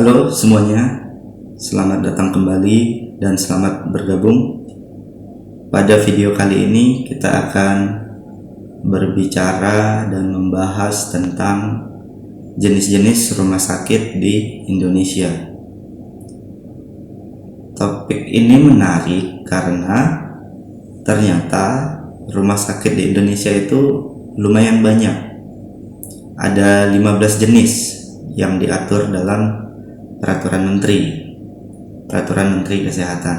Halo semuanya, selamat datang kembali dan selamat bergabung. Pada video kali ini kita akan berbicara dan membahas tentang jenis-jenis rumah sakit di Indonesia. Topik ini menarik karena ternyata rumah sakit di Indonesia itu lumayan banyak. Ada 15 jenis yang diatur dalam Peraturan Menteri Kesehatan.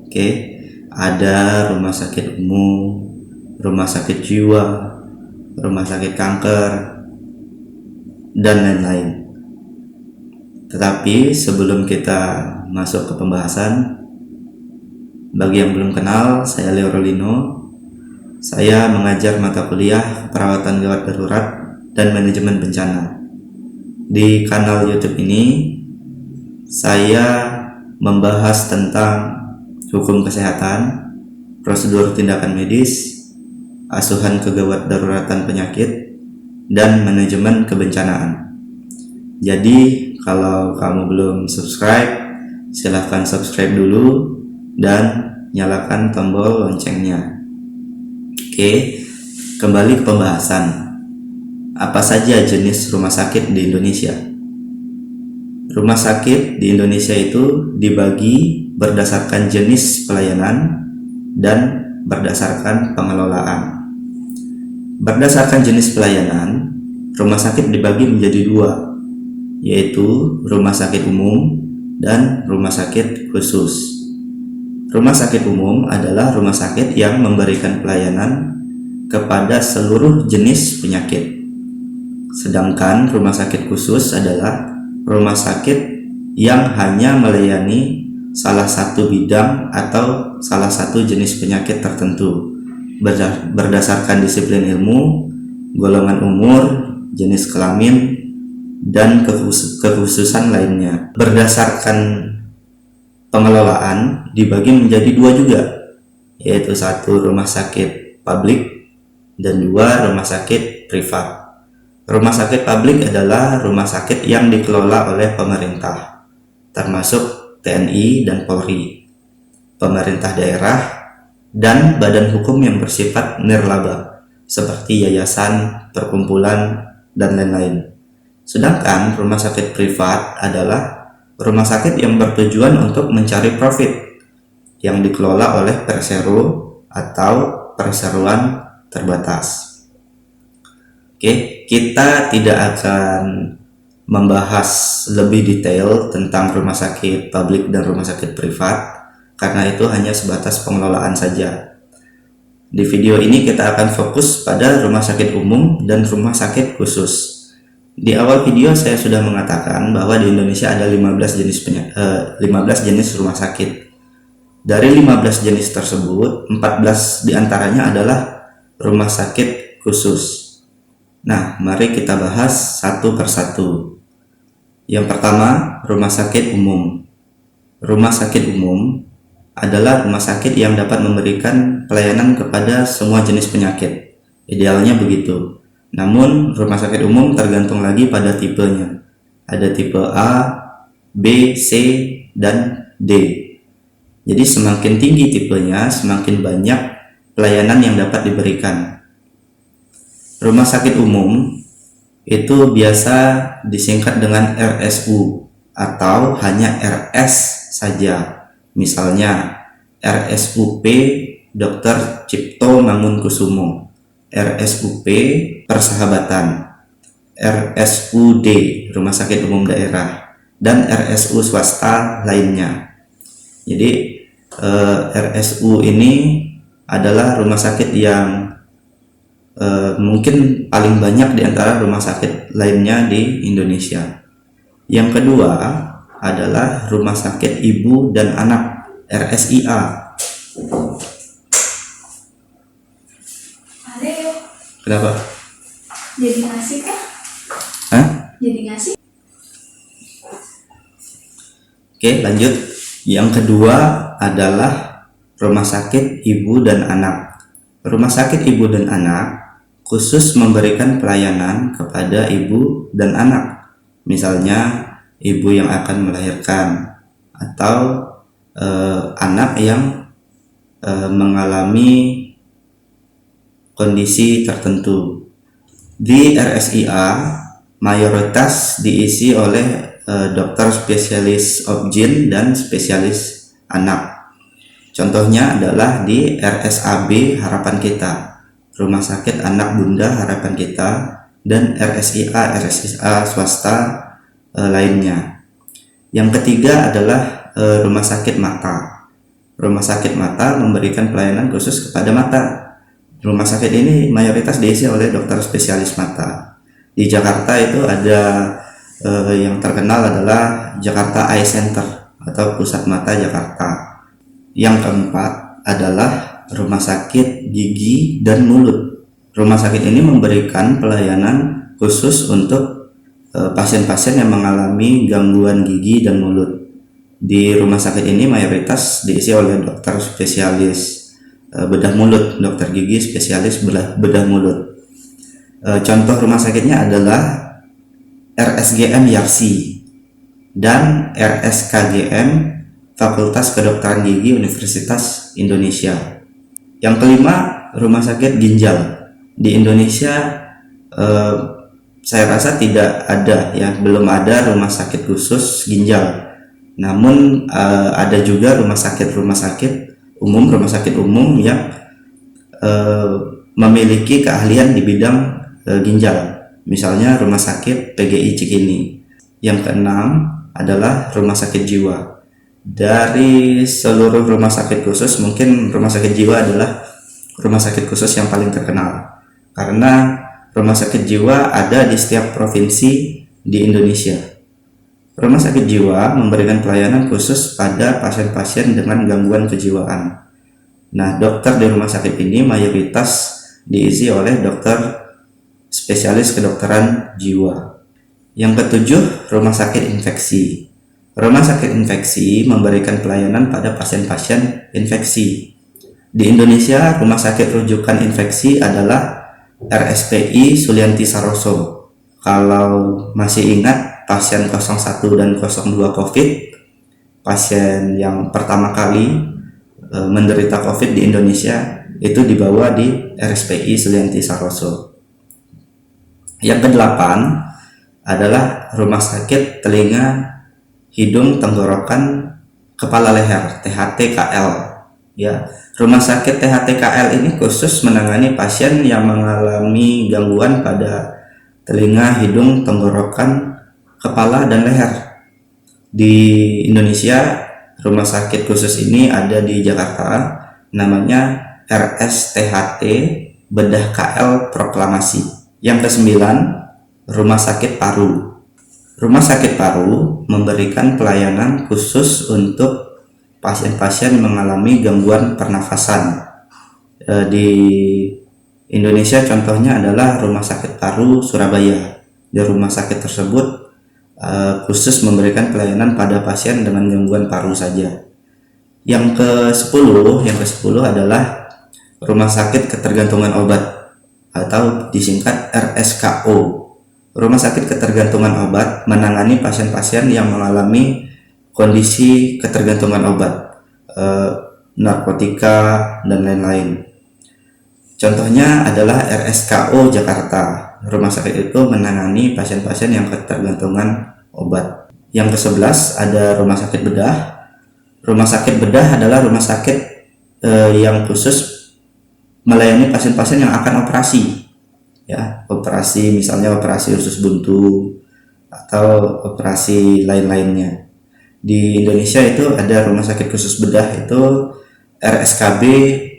Oke, ada rumah sakit umum, rumah sakit jiwa, rumah sakit kanker, dan lain-lain. Tetapi sebelum kita masuk ke pembahasan, bagi yang belum kenal, saya Leo Rolino. Saya mengajar mata kuliah perawatan gawat darurat dan manajemen bencana. Di kanal YouTube ini saya membahas tentang hukum kesehatan, prosedur tindakan medis, asuhan kegawat daruratan penyakit, dan manajemen kebencanaan. Jadi kalau kamu belum subscribe, silahkan subscribe dulu dan nyalakan tombol loncengnya. Oke, kembali ke pembahasan. Apa saja jenis rumah sakit di Indonesia? Rumah sakit di Indonesia itu dibagi berdasarkan jenis pelayanan dan berdasarkan pengelolaan. Berdasarkan jenis pelayanan, rumah sakit dibagi menjadi dua, yaitu rumah sakit umum dan rumah sakit khusus. Rumah sakit umum adalah rumah sakit yang memberikan pelayanan kepada seluruh jenis penyakit. Sedangkan rumah sakit khusus adalah rumah sakit yang hanya melayani salah satu bidang atau salah satu jenis penyakit tertentu berdasarkan disiplin ilmu, golongan umur, jenis kelamin, dan kekhususan lainnya. Berdasarkan pengelolaan dibagi menjadi dua juga, yaitu satu rumah sakit publik dan dua rumah sakit privat. Rumah sakit publik adalah rumah sakit yang dikelola oleh pemerintah, termasuk TNI dan Polri, pemerintah daerah, dan badan hukum yang bersifat nirlaba, seperti yayasan, perkumpulan, dan lain-lain. Sedangkan rumah sakit privat adalah rumah sakit yang bertujuan untuk mencari profit, yang dikelola oleh persero atau perseroan terbatas. Oke, kita tidak akan membahas lebih detail tentang rumah sakit publik dan rumah sakit privat karena itu hanya sebatas pengelolaan saja. Di video ini kita akan fokus pada rumah sakit umum dan rumah sakit khusus. Di awal video saya sudah mengatakan bahwa di Indonesia ada 15 jenis rumah sakit. Dari 15 jenis tersebut, 14 diantaranya adalah rumah sakit khusus. Nah, mari kita bahas satu persatu. Yang pertama, rumah sakit umum. Rumah sakit umum adalah rumah sakit yang dapat memberikan pelayanan kepada semua jenis penyakit. Idealnya begitu. Namun, rumah sakit umum tergantung lagi pada tipenya. Ada tipe A, B, C, dan D. Jadi semakin tinggi tipenya, semakin banyak pelayanan yang dapat diberikan. Rumah sakit umum itu biasa disingkat dengan RSU atau hanya RS saja. Misalnya RSUP Dr. Cipto Mangunkusumo, RSUP Persahabatan, RSUD Rumah Sakit Umum Daerah, dan RSU swasta lainnya. Jadi RSU ini adalah rumah sakit yang mungkin paling banyak di antara rumah sakit lainnya di Indonesia. Yang kedua adalah Rumah Sakit Ibu dan Anak (RSIA). Kenapa? Jadi ngasih kah? Hah? Jadi ngasih? Oke, lanjut. Yang kedua adalah Rumah Sakit Ibu dan Anak. Rumah Sakit Ibu dan Anak khusus memberikan pelayanan kepada ibu dan anak. Misalnya ibu yang akan melahirkan atau anak yang mengalami kondisi tertentu. Di RSIA mayoritas diisi oleh dokter spesialis obgyn dan spesialis anak. Contohnya adalah di RSAB Harapan Kita, Rumah Sakit Anak Bunda Harapan Kita, dan RSIA swasta lainnya. Yang ketiga adalah Rumah Sakit Mata. Rumah Sakit Mata memberikan pelayanan khusus kepada mata. Rumah sakit ini mayoritas diisi oleh dokter spesialis mata. Di Jakarta itu ada yang terkenal adalah Jakarta Eye Center atau Pusat Mata Jakarta. Yang keempat adalah Rumah Sakit Gigi dan Mulut. Rumah sakit ini memberikan pelayanan khusus untuk pasien-pasien yang mengalami gangguan gigi dan mulut. Di rumah sakit ini mayoritas diisi oleh dokter spesialis bedah mulut, dokter gigi spesialis bedah mulut. Contoh rumah sakitnya adalah RSGM Yarsi dan RSKGM Fakultas Kedokteran Gigi Universitas Indonesia. Yang kelima, rumah sakit ginjal. Di Indonesia saya rasa tidak ada, ya, belum ada rumah sakit khusus ginjal. Namun ada juga rumah sakit umum yang memiliki keahlian di bidang ginjal. Misalnya rumah sakit PGI Cikini. Yang keenam adalah rumah sakit jiwa. Dari seluruh rumah sakit khusus, mungkin rumah sakit jiwa adalah rumah sakit khusus yang paling terkenal, karena rumah sakit jiwa ada di setiap provinsi di Indonesia. Rumah sakit jiwa memberikan pelayanan khusus pada pasien-pasien dengan gangguan kejiwaan. Nah, dokter di rumah sakit ini mayoritas diisi oleh dokter spesialis kedokteran jiwa. Yang ketujuh, rumah sakit infeksi. Rumah sakit infeksi memberikan pelayanan pada pasien-pasien infeksi. Di Indonesia, rumah sakit rujukan infeksi adalah RSPI Sulianti Saroso. Kalau masih ingat, pasien 01 dan 02 COVID, pasien yang pertama kali menderita COVID di Indonesia itu dibawa di RSPI Sulianti Saroso. Yang kedelapan adalah rumah sakit telinga, hidung, tenggorokan, kepala leher (THTKL). Ya, rumah sakit THTKL ini khusus menangani pasien yang mengalami gangguan pada telinga, hidung, tenggorokan, kepala, dan leher. Di Indonesia, rumah sakit khusus ini ada di Jakarta, namanya RSTHT Bedah KL Proklamasi. Yang kesembilan, rumah sakit paru. Rumah sakit paru memberikan pelayanan khusus untuk pasien-pasien mengalami gangguan pernafasan. Di Indonesia contohnya adalah Rumah Sakit Paru Surabaya. Di rumah sakit tersebut khusus memberikan pelayanan pada pasien dengan gangguan paru saja. Yang ke-10 adalah Rumah Sakit Ketergantungan Obat atau disingkat RSKO. Rumah Sakit Ketergantungan Obat menangani pasien-pasien yang mengalami kondisi ketergantungan obat, narkotika, dan lain-lain. Contohnya adalah RSKO Jakarta. Rumah sakit itu menangani pasien-pasien yang ketergantungan obat. Yang ke-11 ada Rumah Sakit Bedah. Rumah Sakit Bedah adalah rumah sakit yang khusus melayani pasien-pasien yang akan operasi. Ya, operasi, misalnya operasi usus buntu atau operasi lain-lainnya. Di Indonesia itu ada rumah sakit khusus bedah, itu RSKB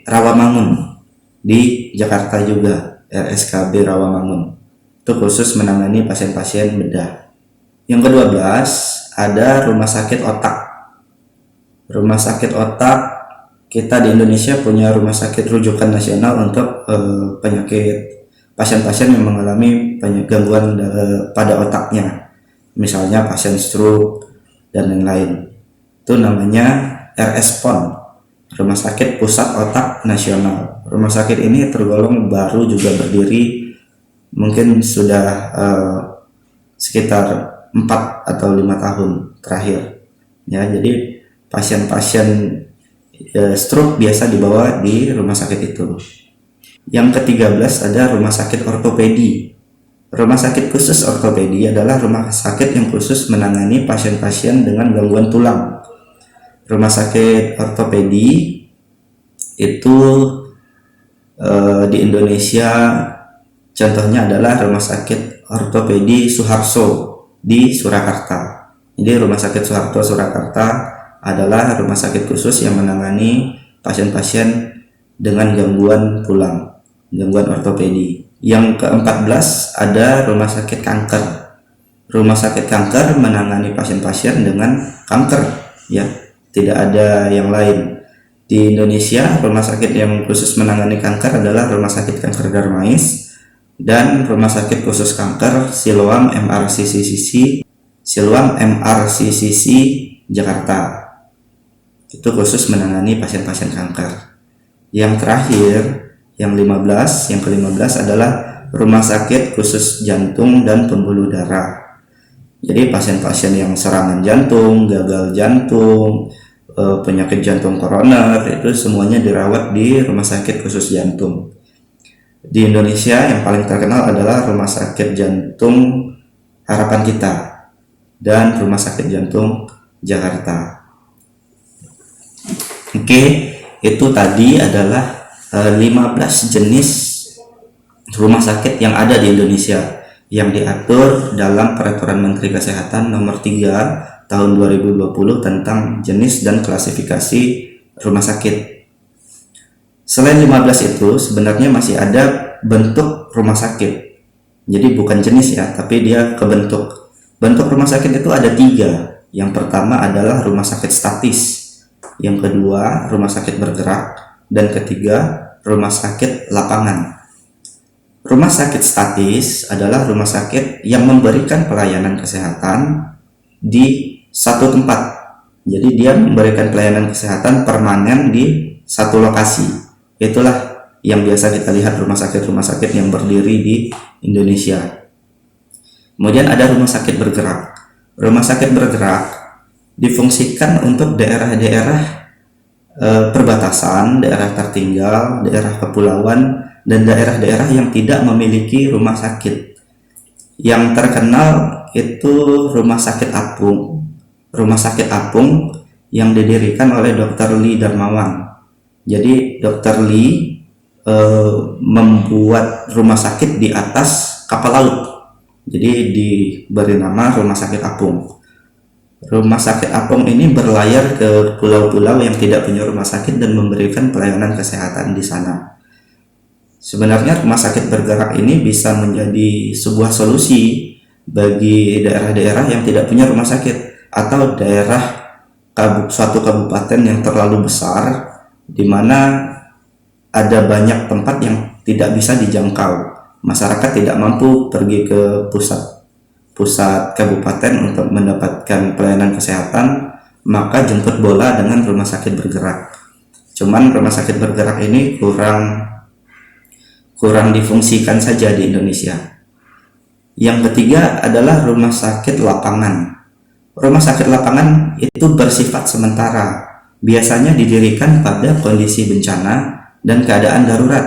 Rawamangun. Di Jakarta juga RSKB Rawamangun, itu khusus menangani pasien-pasien bedah. Yang ke-12 ada rumah sakit otak. Rumah sakit otak, kita di Indonesia punya rumah sakit rujukan nasional untuk penyakit pasien-pasien yang mengalami gangguan pada otaknya, misalnya pasien stroke dan lain-lain. Itu namanya RSPON, Rumah Sakit Pusat Otak Nasional. Rumah sakit ini tergolong baru juga berdiri, mungkin sudah sekitar 4 atau 5 tahun terakhir. Ya, jadi pasien-pasien stroke biasa dibawa di rumah sakit itu. Yang ke-13 ada rumah sakit ortopedi. Rumah sakit khusus ortopedi adalah rumah sakit yang khusus menangani pasien-pasien dengan gangguan tulang. Rumah sakit ortopedi itu di Indonesia contohnya adalah Rumah Sakit Ortopedi Suharto di Surakarta. Jadi Rumah Sakit Suharto Surakarta adalah rumah sakit khusus yang menangani pasien-pasien dengan gangguan tulang, gangguan ortopedi. Yang ke-14 ada Rumah Sakit Kanker. Rumah Sakit Kanker menangani pasien-pasien dengan kanker, ya, tidak ada yang lain. Di Indonesia, rumah sakit yang khusus menangani kanker adalah Rumah Sakit Kanker Darmais dan Rumah Sakit Khusus Kanker Siloam MRCCC Jakarta. Itu khusus menangani pasien-pasien kanker. Yang terakhir, yang ke-15 adalah Rumah Sakit Khusus Jantung dan Pembuluh Darah. Jadi pasien-pasien yang serangan jantung, gagal jantung, penyakit jantung koroner, itu semuanya dirawat di Rumah Sakit Khusus Jantung. Di Indonesia yang paling terkenal adalah Rumah Sakit Jantung Harapan Kita dan Rumah Sakit Jantung Jakarta. Oke, itu tadi adalah 15 jenis rumah sakit yang ada di Indonesia yang diatur dalam Peraturan Menteri Kesehatan Nomor 3 Tahun 2020 tentang jenis dan klasifikasi rumah sakit. Selain 15 itu, sebenarnya masih ada bentuk rumah sakit. Jadi bukan jenis ya, tapi dia ke bentuk. Bentuk rumah sakit itu ada 3. Yang pertama adalah rumah sakit statis. Yang kedua, rumah sakit bergerak. Dan ketiga, rumah sakit lapangan. Rumah sakit statis adalah rumah sakit yang memberikan pelayanan kesehatan di satu tempat. Jadi dia memberikan pelayanan kesehatan permanen di satu lokasi. Itulah yang biasa kita lihat rumah sakit yang berdiri di Indonesia. Kemudian ada rumah sakit bergerak. Rumah sakit bergerak difungsikan untuk daerah-daerah perbatasan, daerah tertinggal, daerah kepulauan, dan daerah-daerah yang tidak memiliki rumah sakit. Yang terkenal itu Rumah Sakit Apung. Rumah Sakit Apung yang didirikan oleh Dr. Lee Darmawan. Jadi Dr. Lee membuat rumah sakit di atas kapal laut. Jadi diberi nama Rumah Sakit Apung. Rumah Sakit Apung ini berlayar ke pulau-pulau yang tidak punya rumah sakit dan memberikan pelayanan kesehatan di sana. Sebenarnya rumah sakit bergerak ini bisa menjadi sebuah solusi bagi daerah-daerah yang tidak punya rumah sakit atau daerah suatu kabupaten yang terlalu besar di mana ada banyak tempat yang tidak bisa dijangkau. Masyarakat tidak mampu pergi ke pusat kabupaten untuk mendapatkan pelayanan kesehatan, maka jemput bola dengan rumah sakit bergerak. Cuman rumah sakit bergerak ini kurang difungsikan saja di Indonesia. Yang ketiga adalah rumah sakit lapangan. Rumah sakit lapangan itu bersifat sementara, biasanya didirikan pada kondisi bencana dan keadaan darurat.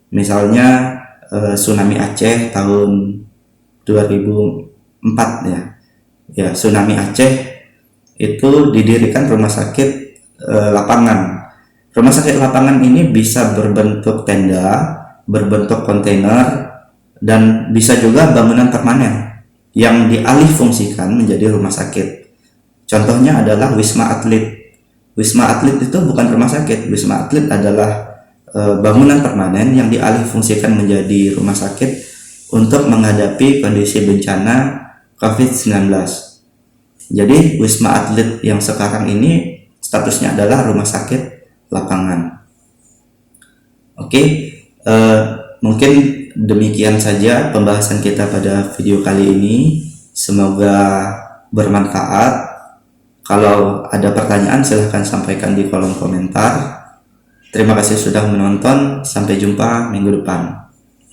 Misalnya tsunami Aceh tahun 2004 ya. Ya, tsunami Aceh itu didirikan rumah sakit lapangan. Rumah sakit lapangan ini bisa berbentuk tenda, berbentuk kontainer, dan bisa juga bangunan permanen yang dialih fungsikan menjadi rumah sakit. Contohnya adalah Wisma Atlet. Wisma Atlet itu bukan rumah sakit. Wisma Atlet adalah bangunan permanen yang dialih fungsikan menjadi rumah sakit untuk menghadapi kondisi bencana COVID-19. Jadi Wisma Atlet yang sekarang ini statusnya adalah rumah sakit lapangan. Oke, mungkin demikian saja pembahasan kita pada video kali ini. Semoga bermanfaat. Kalau ada pertanyaan silahkan sampaikan di kolom komentar. Terima kasih sudah menonton. Sampai jumpa minggu depan.